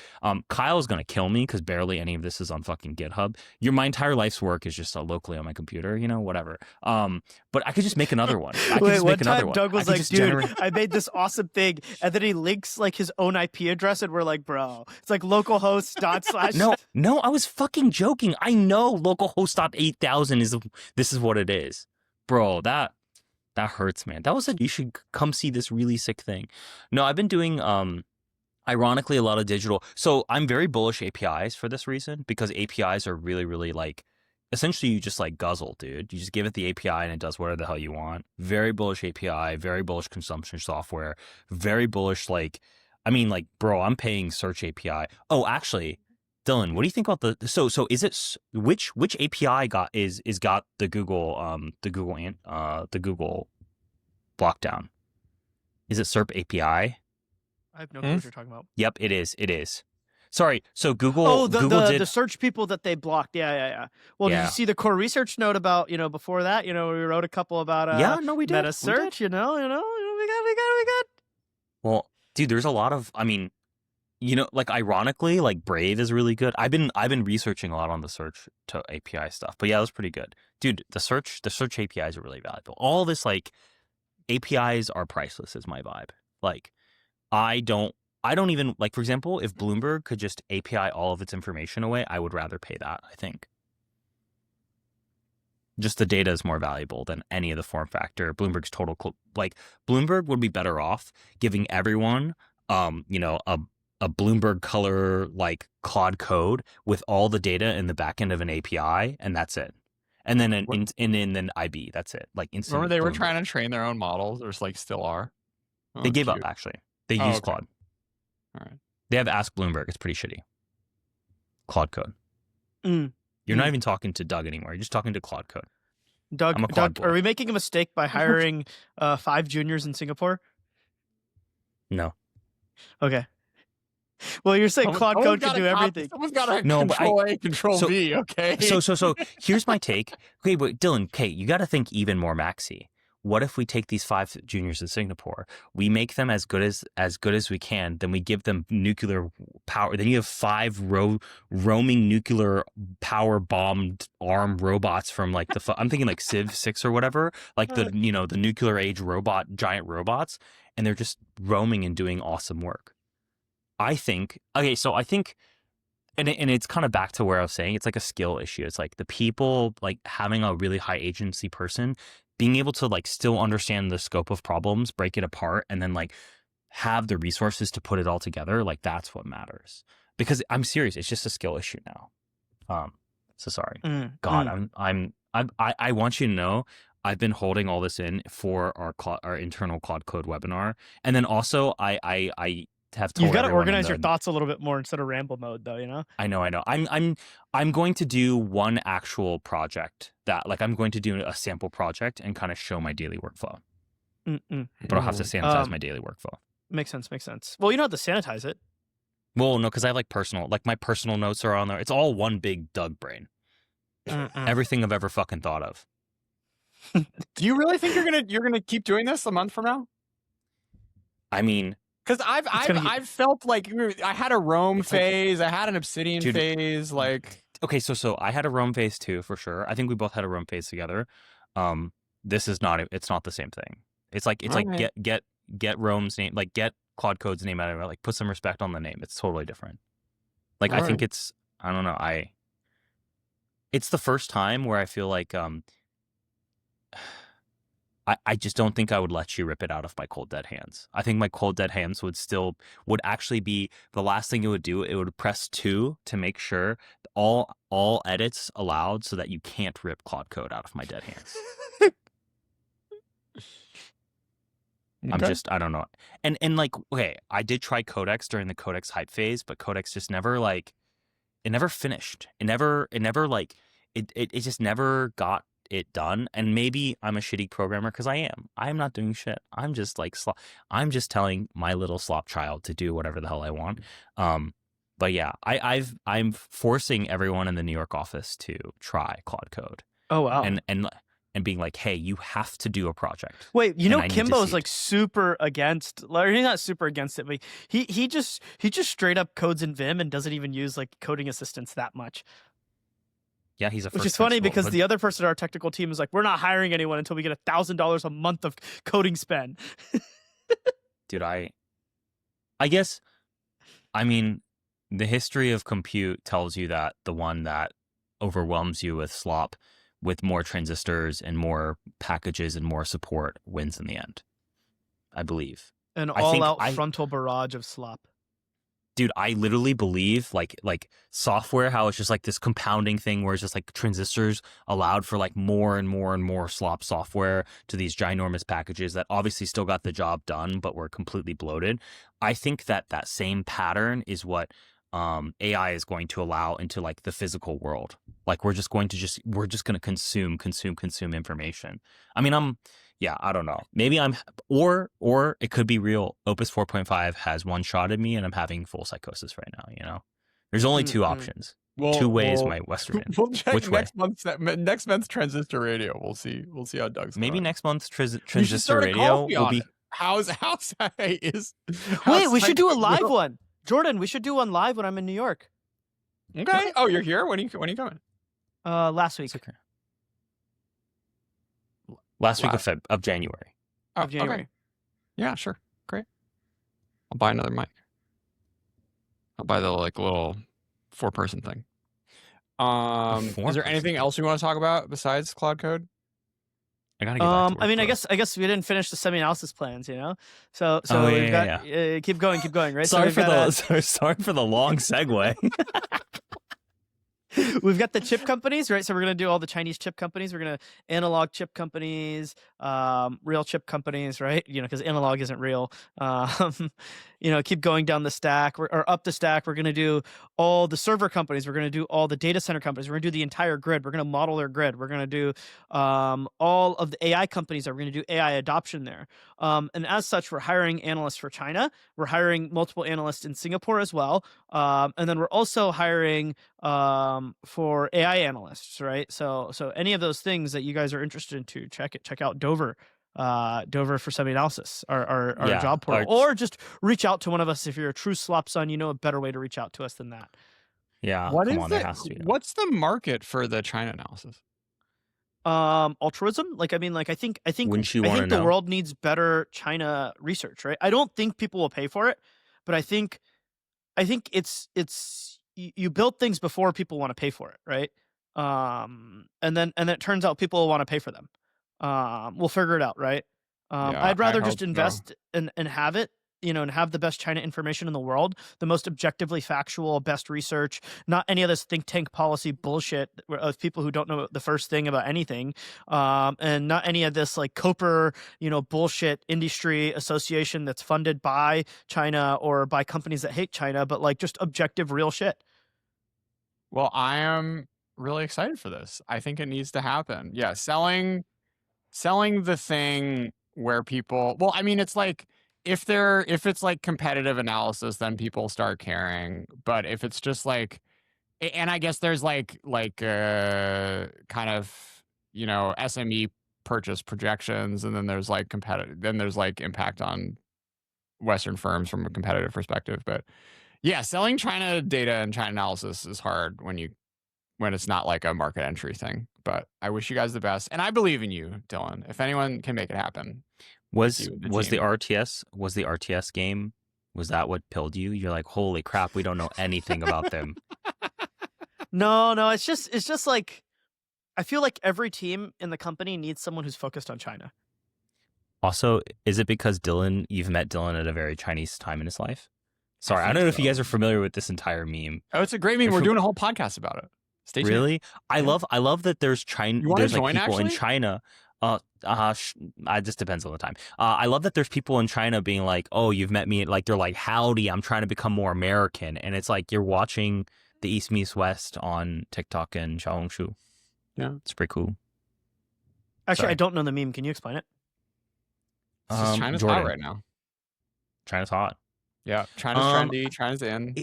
Kyle's gonna kill me because barely any of this is on fucking GitHub. My entire life's work is just locally on my computer, whatever. But I could just make another one. I could Wait, just one make another time one. Doug was I could like, just dude, generate- I made this awesome thing, and then he links like his own IP address, and we're like, bro, it's like localhost dot slash. No, I was fucking joking. I know localhost.8000 this is what it is. Bro, that hurts, man. You should come see this really sick thing. No, I've been doing ironically a lot of digital. So I'm very bullish APIs for this reason, because APIs are really, really like essentially you just like guzzle, dude. You just give it the API and it does whatever the hell you want. Very bullish API, very bullish consumption software, very bullish like bro, I'm paying search API. Oh, actually, Dylan, what do you think about so is it which API got the Google the Google lockdown? Is it SERP API? I have no clue what you're talking about. Yep, it is. Sorry, so Google. Oh, Google did the search people that they blocked. Yeah. Well, did Yeah. you see the core research note about before that? We wrote a couple about Yeah, no, we did. meta We search. did. We got. Well, dude, there's a lot of. I mean, like ironically, like Brave is really good. I've been researching a lot on the search to API stuff, but yeah, it was pretty good, dude. The search APIs are really valuable. All this like APIs are priceless, is my vibe. Like, I don't even like, for example, if Bloomberg could just API all of its information away, I would rather pay that. I think just the data is more valuable than any of the form factor. Bloomberg's total Bloomberg would be better off giving everyone a Bloomberg color like Claude code with all the data in the back end of an API, and that's it. And then then IB, that's it. Like instant. Remember they were Bloomberg. trying to train their own models, or like still are? They gave cute. up, actually. They use okay. Claude. All right. They have Ask Bloomberg. It's pretty shitty. Claude code. Mm. You're not even talking to Doug anymore. You're just talking to Claude code. I'm a Claude boy. Are we making a mistake by hiring 5 juniors in Singapore? No. Okay. Well, you're saying Claude Code can do everything. Someone's got to No, but control A, control V, okay? So here's my take. Okay, but Dylan, you got to think even more maxi. What if we take these 5 juniors in Singapore, we make them as good as we can, then we give them nuclear power. Then you have 5 roaming nuclear power bombed arm robots from like I'm thinking like Civ 6 or whatever, like the the nuclear age giant robots, and they're just roaming and doing awesome work. I think and it's kind of back to where I was saying, it's like a skill issue. It's like the people like having a really high agency person being able to like still understand the scope of problems, break it apart, and then like have the resources to put it all together. Like that's what matters. Because I'm serious, it's just a skill issue now. So sorry. God, I want you to know I've been holding all this in for our internal Claude Code webinar, and then also I have told you've got to everyone organize your thoughts a little bit more instead of ramble mode, though. I know. I'm going to do one actual project that like I'm going to do a sample project and kind of show my daily workflow. But I'll have to sanitize my daily workflow. Makes sense. Well, you don't have to sanitize it. Well, no, because I have my personal notes are on there. It's all one big Doug brain. Everything I've ever fucking thought of. Do you really think you're gonna keep doing this a month from now? I mean, because I've felt like I had a Rome phase, I had an Obsidian phase, like. Okay, so I had a Rome phase too, for sure. I think we both had a Rome phase together. It's not the same thing. It's like Alright. get Rome's name, like get Claude Code's name out of it, like put some respect on the name. It's totally different. Like I Alright. think I don't know, it's the first time where I feel like I just don't think I would let you rip it out of my cold dead hands. I think my cold dead hands would actually be the last thing it would do. It would press 2 to make sure all edits allowed so that you can't rip Claude Code out of my dead hands. Okay. I don't know. And like, okay, I did try Codex during the Codex hype phase, but Codex just never like, it never finished. It never like, it just never got it done. And maybe I'm a shitty programmer because I am not doing shit. I'm just like, I'm just telling my little slop child to do whatever the hell I want. But yeah, I'm forcing everyone in the New York office to try Claude Code. Oh wow. And being like, hey, you have to do a project. Wait, you and know I need to Kimbo's see like it. super against, or he's not super against it, but he just straight up codes in Vim and doesn't even use like coding assistants that much. Yeah, he's a Which first is funny principal, because but the other person on our technical team is like, we're not hiring anyone until we get $1,000 a month of coding spend. dude, I guess, I mean, the history of compute tells you that the one that overwhelms you with slop, with more transistors and more packages and more support wins in the end, I believe. An I think all-out frontal barrage of slop. Dude, I literally believe like software, how it's just like this compounding thing where it's just like transistors allowed for like more and more and more slop software to these ginormous packages that obviously still got the job done, but were completely bloated. I think that same pattern is what AI is going to allow into like the physical world. Like we're just going to consume information. I mean, I don't know. Maybe or it could be real. Opus 4.5 has one shot at me and I'm having full psychosis right now, you know? There's only two options. Two ways my Western in. We'll check Which way? next month's Transistor Radio. We'll see how Doug's Maybe going. next month's You should Transistor start a Radio coffee will on be it. How's Wait, we should do a Psycho- live one. Jordan, we should do one live when I'm in New York. Okay. Oh, you're here? When are you coming? Last week. okay. Last week of January. Oh, Of January. Okay. Yeah, sure. Great. I'll buy another mic. I'll buy the like little 4-person thing. Is there 4-person anything thing? else we want to talk about besides Cloud Code? I gotta get back to work, I mean, bro. I guess we didn't finish the semi-analysis plans, you know. So Oh, we've yeah, got keep going, right? Sorry so sorry for the long segue. we've got the chip companies, right? So we're gonna do all the Chinese chip companies. We're gonna analog chip companies, real chip companies, right? You know, because analog isn't real. You know, keep going down the stack or up the stack. We're gonna do all the server companies. We're gonna do all the data center companies. We're gonna do the entire grid. We're gonna model their grid. We're gonna do all of the AI companies. We're gonna do AI adoption there. And as such, we're hiring analysts for China. We're hiring multiple analysts in Singapore as well. And then we're also hiring for AI analysts, right? So any of those things that you guys are interested in, to check out Dover for semi-analysis, our job portal, or just reach out to one of us. If you're a true slop son, you know a better way to reach out to us than that. Yeah, there has to be. What's the market for the China analysis? Altruism. Like, I mean, like, I think Wouldn't you wanna the know? world needs better China research, right? I don't think people will pay for it, but I think it's you build things before people want to pay for it, right? And then it turns out people will want to pay for them. We'll figure it out, right? Yeah, I'd rather I just hope so. invest and have it, you know, and have the best China information in the world, the most objectively factual, best research, not any of this think tank policy bullshit of people who don't know the first thing about anything, and not any of this like Coper, you know, bullshit industry association that's funded by China or by companies that hate China, but like just objective, real shit. Well, I am really excited for this. I think it needs to happen. Yeah, selling the thing where people, well, I mean, it's like if it's like competitive analysis, then people start caring. But if it's just like, and I guess there's like kind of, you know, SME purchase projections, and then there's like impact on Western firms from a competitive perspective. But yeah, selling China data and China analysis is hard when it's not like a market entry thing. But I wish you guys the best, and I believe in you, Dylan. If anyone can make it happen, Was you and the was the team. RTS game? Was that what pilled you? You're like, holy crap, we don't know anything about them. No, it's just like I feel like every team in the company needs someone who's focused on China. Also, is it because you've met Dylan at a very Chinese time in his life? Sorry, I think don't know if you so. guys are familiar with this entire meme. Oh, it's a great meme. We're doing a whole podcast about it. Stay tuned. Really? I Yeah. love that there's China. You wanna There's like join, people in actually? China. It just depends on the time. I love that there's people in China being like, "Oh, you've met me." Like they're like, "Howdy, I'm trying to become more American," and it's like you're watching the East meets West on TikTok and Xiaohongshu. Yeah, it's pretty cool. Actually, Sorry. I don't know the meme. Can you explain it? it's just China's Jordan. hot right now. China's hot. Yeah, China's trendy. China's in.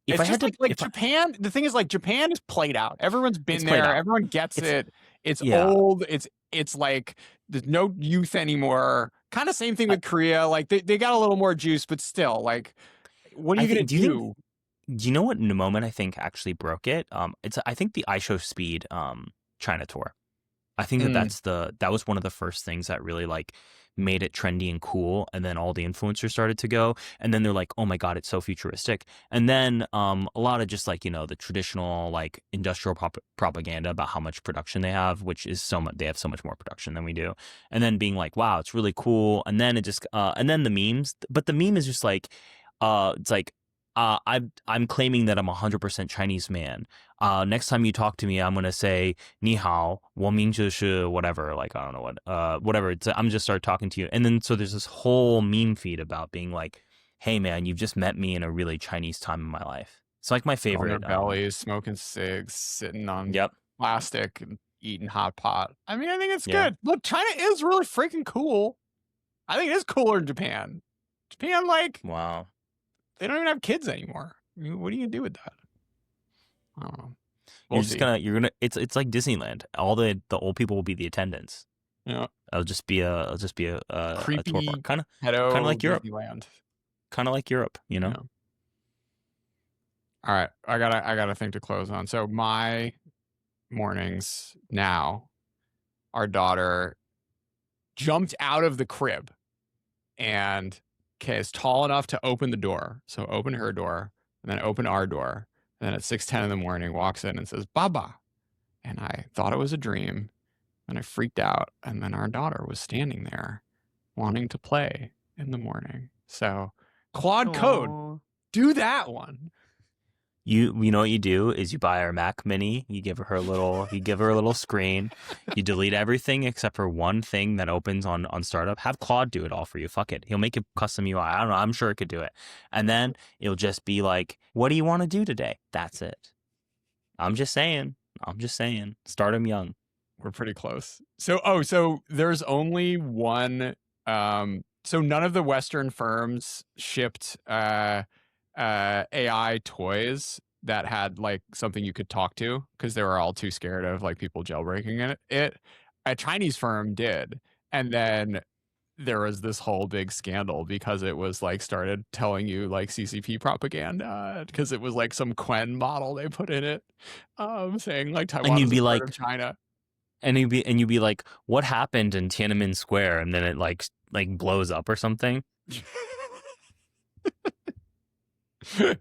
If it's I had just to, like Japan. The thing is, like, Japan is played out. Everyone's been It's played there. out. Everyone gets it. It's yeah. old. It's like there's no youth anymore. Kind of same thing with Korea. Like they got a little more juice, but still, like, what are you gonna do? Do you know what moment I think actually broke it? I think the iShow Speed China tour. I think that was one of the first things that really like made it trendy and cool, and then all the influencers started to go, and then they're like, oh my god, it's so futuristic. And then a lot of just like, you know, the traditional like industrial propaganda about how much production they have, which is so much, they have so much more production than we do, and then being like, wow, it's really cool. And then it just and then the memes, but the meme is just like it's like I'm claiming that I'm 100% Chinese man. Next time you talk to me, I'm gonna say ni hao, 我名字是 whatever, like I don't know what, whatever. I'm just start talking to you, and then so there's this whole meme feed about being like, hey man, you've just met me in a really Chinese time in my life. It's like my favorite. On their bellies, smoking cigs, sitting on plastic, and eating hot pot. I mean, I think it's good. Look, China is really freaking cool. I think it is cooler than Japan. Japan, like, wow. They don't even have kids anymore. I mean, what are you gonna do with that? I don't know. It's like Disneyland. All the old people will be the attendants. Yeah. It'll just be a creepy tour park. Kind of like Europe. Disneyland. Kind of like Europe, you know? Yeah. All right. I got a thing to close on. So my mornings now, our daughter jumped out of the crib and is tall enough to open the door. So open her door and then open our door. And then at 6:10 in the morning, walks in and says, Baba. And I thought it was a dream. And I freaked out. And then our daughter was standing there wanting to play in the morning. So Claude Code, do that one. You know what you do is you buy her Mac Mini, you give her a little screen, you delete everything except for one thing that opens on startup. Have Claude do it all for you. Fuck it. He'll make a custom UI. I don't know. I'm sure it could do it. And then it'll just be like, what do you want to do today? That's it. I'm just saying. Start him young. We're pretty close. So there's only one. So none of the Western firms shipped AI toys that had like something you could talk to because they were all too scared of like people jailbreaking it. A Chinese firm did, and then there was this whole big scandal because it was like started telling you like CCP propaganda because it was like some Quen model they put in it, saying like Taiwan is a part of China. And you'd be like, what happened in Tiananmen Square? And then it like blows up or something.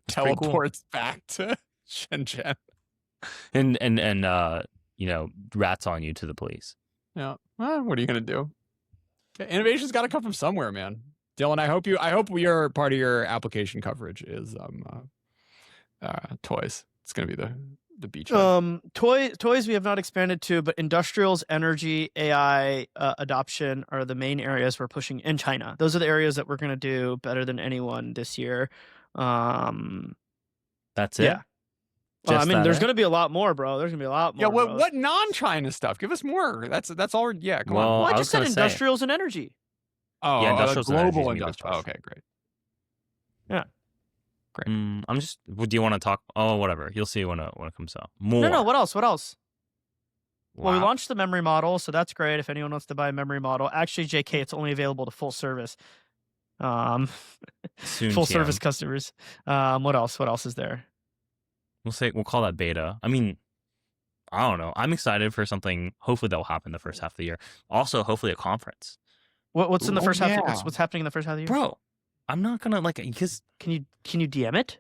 Teleports back to Shenzhen. And you know, rats on you to the police. Yeah. Well, what are you gonna do? Innovation's got to come from somewhere, man. Dylan, I hope your part of your application coverage is toys. It's gonna be the beach. Toys we have not expanded to, but industrials, energy, AI adoption are the main areas we're pushing in China. Those are the areas that we're gonna do better than anyone this year. That's it. Yeah. I mean, there's going to be a lot more, bro. There's going to be a lot more. Yeah. What non-China stuff? Give us more. That's all. Yeah. Come on. Well, I just said industrials and energy. Oh, yeah, industrials, global industrial. Oh, okay, great. Yeah. Great. I'm just. Do you want to talk? Oh, whatever. You'll see when it comes out. More. No. What else? Wow. Well, we launched the memory model, so that's great. If anyone wants to buy a memory model, actually, JK, it's only available to full service. Soon, full service customers. What else? What else is there? We'll call that beta. I mean, I don't know. I'm excited for something. Hopefully that'll happen the first half of the year. Also, hopefully a conference. What's in the Oh, first half? yeah. What's happening in the first half of the year? Bro, I'm not gonna because Can you DM it?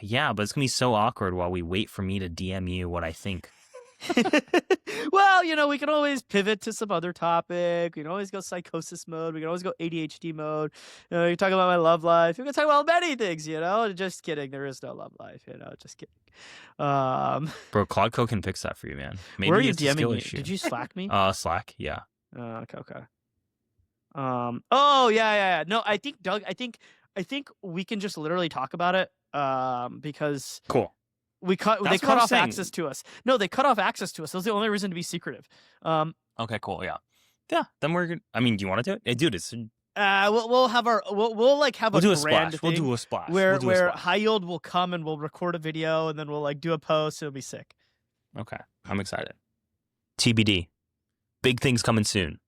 yeah, but it's gonna be so awkward while we wait for me to DM you what I think. Well, we can always pivot to some other topic. We can always go psychosis mode. We can always go ADHD mode. You can talk about my love life. We can talk about many things, Just kidding. There is no love life, Just kidding. Bro, Claude Code can fix that for you, man. Maybe where are you it's a skill DMing me? issue. Did you Slack me? Slack, yeah. Okay. Oh yeah. No, I think Doug. I think we can just literally talk about it. Because Cool. they cut off access to us. No, they cut off access to us. That was the only reason to be secretive. Okay, cool. Yeah. Yeah. Then we're good. I mean, do you want to do it? Hey, dude, it's We'll have our we'll have we'll a do a grand splash. thing We'll do a splash. where We'll do a splash. High Yield will come and we'll record a video and then we'll do a post. It'll be sick. Okay. I'm excited. TBD. Big things coming soon.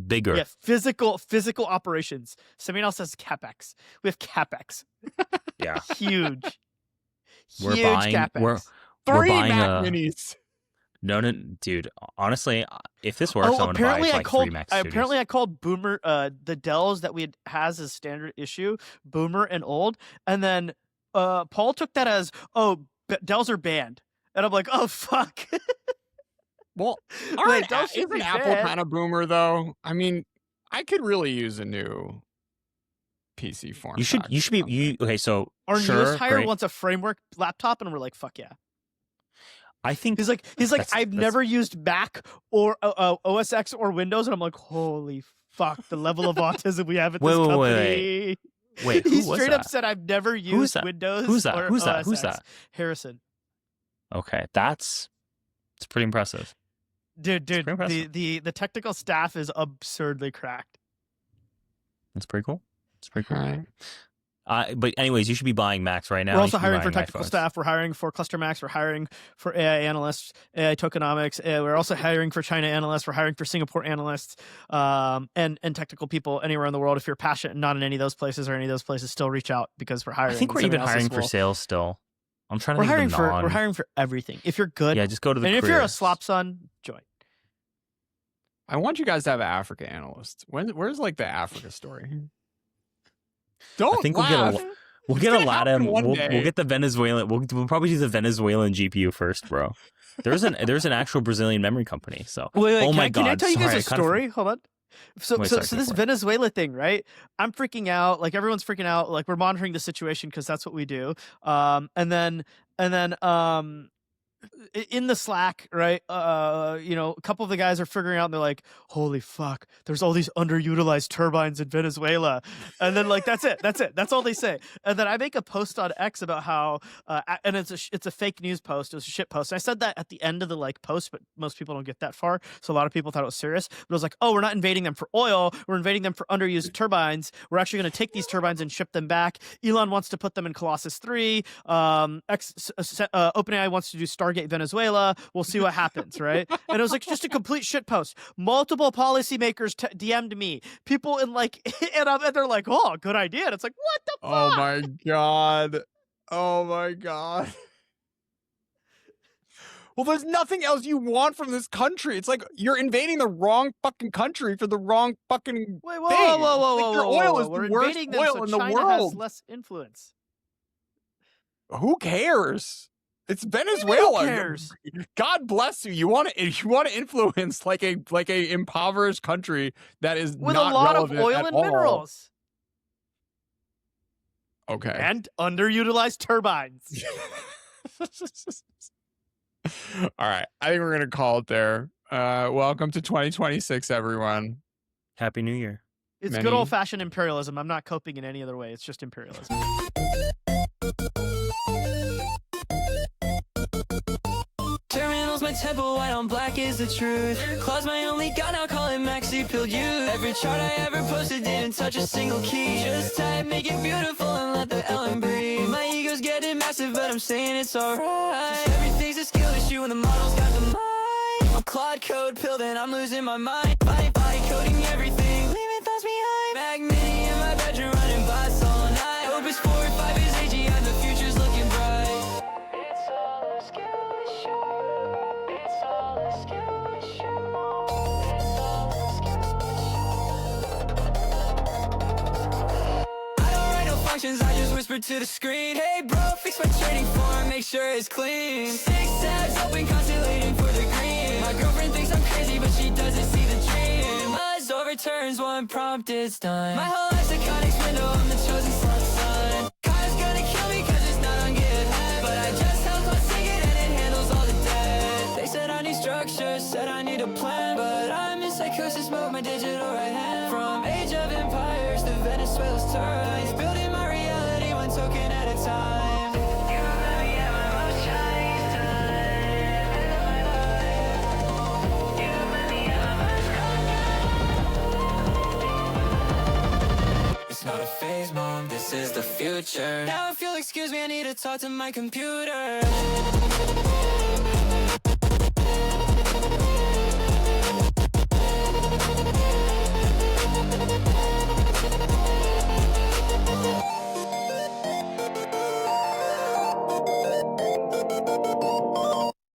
Bigger. Yeah, physical operations. Somebody else says capex. We have capex. Yeah. Huge. We're Huge buying. capex. We're 3 buying Mac Minis. No, dude. Honestly, if this works, I'm gonna buy like 3 Mac Studios. Apparently, I called Boomer the Dells that we has as standard issue Boomer and old, and then Paul took that as Dells are banned, and I'm like, oh fuck. Well, Wait, Dells should be isn't Apple banned. kind of boomer though? I mean, I could really use a new PC form. You should be okay. So Our sure, newest hire great. wants a framework laptop, and we're like, fuck yeah. I think He's like, I've never used Mac or OS X or Windows, and I'm like, holy fuck, the level of autism we have at this company. Wait, who he was straight that? up said, I've never used Windows. Who's that? Or Who's that? OS Who's X. that? Harrison. Okay, it's pretty impressive. Dude, pretty impressive. the technical staff is absurdly cracked. That's pretty cool. It's pretty cool. All right. But anyways, you should be buying Macs right now. We're You also should be hiring for buying technical iPhones. staff. We're hiring for cluster Macs. We're hiring for AI analysts, AI tokenomics. We're also hiring for China analysts. We're hiring for Singapore analysts, and technical people anywhere in the world. If you're passionate and not in any of those places or any of those places, still reach out because we're hiring. I think we're even hiring for sales still. I'm trying to We're think hiring of we're hiring for everything. If you're good, Yeah, just go to the and if you're a careers. slop son, join. I want you guys to have an Africa analyst. Where's like the Africa story? Don't I think laugh. we'll It's get a gonna LATAM. happen one We'll day. get the Venezuelan. We'll probably do the Venezuelan GPU first, bro. There's an actual Brazilian memory company. So Wait, oh my can I god, tell you guys sorry, a I kind of story? Hold on. So Wait, sorry, so go this for it. Venezuela thing, right? I'm freaking out. Like everyone's freaking out. Like we're monitoring the situation because that's what we do. And then in the Slack, right? A couple of the guys are figuring out, and they're like, "Holy fuck! There's all these underutilized turbines in Venezuela," and then like that's it. That's all they say. And then I make a post on X about how, and it's a fake news post. It was a shit post. And I said that at the end of the post, but most people don't get that far. So a lot of people thought it was serious. But it was like, oh, we're not invading them for oil. We're invading them for underused turbines. We're actually going to take these turbines and ship them back. Elon wants to put them in Colossus 3. OpenAI wants to do Stargate Venezuela. We'll see what happens, right? And it was like just a complete shit post. Multiple policymakers DM'd me. People in and they're like, "Oh, good idea." And it's like, what the fuck? Oh my god. Oh my god. Well, there's nothing else you want from this country. It's like you're invading the wrong fucking country for the wrong fucking Wait, whoa, thing. whoa! Your oil is We're the worst invading them oil so in the China world. has less influence. Who cares? It's Venezuela. Who cares? God bless you. You want to influence like a impoverished country that is With not a lot of relevant oil at and all. minerals Okay. and underutilized turbines. All right. I think we're gonna call it there. Welcome to 2026, everyone. Happy New Year. It's Many- good old-fashioned imperialism. I'm not coping in any other way. It's just imperialism. Terminals, my tempo, white on black is the truth. Claude's my only god, now call it maxi pilled you. Every chart I ever posted didn't touch a single key. Just type, make it beautiful and let the Ellen breathe. My ego's getting massive, but I'm saying it's alright. Everything's a skill issue and the model's got the mind. I'm Claude Code pilled and I'm losing my mind. Body coding everything, leaving thoughts behind. Mac Mini in my bedroom running bots all night. Hope it's 4 or 5 is AGI, the future's looking bright. It's all a skill issue. It's all a skill issue. It's all a skill issue. I just whispered to the screen, hey bro, fix my trading form, make sure it's clean. 6 tabs open, constellating for the green. My girlfriend thinks I'm crazy, but she doesn't see the dream. Buzz overturns, one prompt, it's done. My whole life's a Conex window, I'm the chosen son. Car's gonna kill me cause it's not on GitHub, but I just helped my ticket and it handles all the debt. They said I need structure, said I need a plan, but I'm in psychosis mode, my digital right hand. From Age of Empires to Venezuela's turbines, building my reality one token at a time. You let me have my most Chinese time. End of my life. You let me have my most. It's not a phase, mom, this is the future. Now if you'll excuse me, I need to talk to my computer.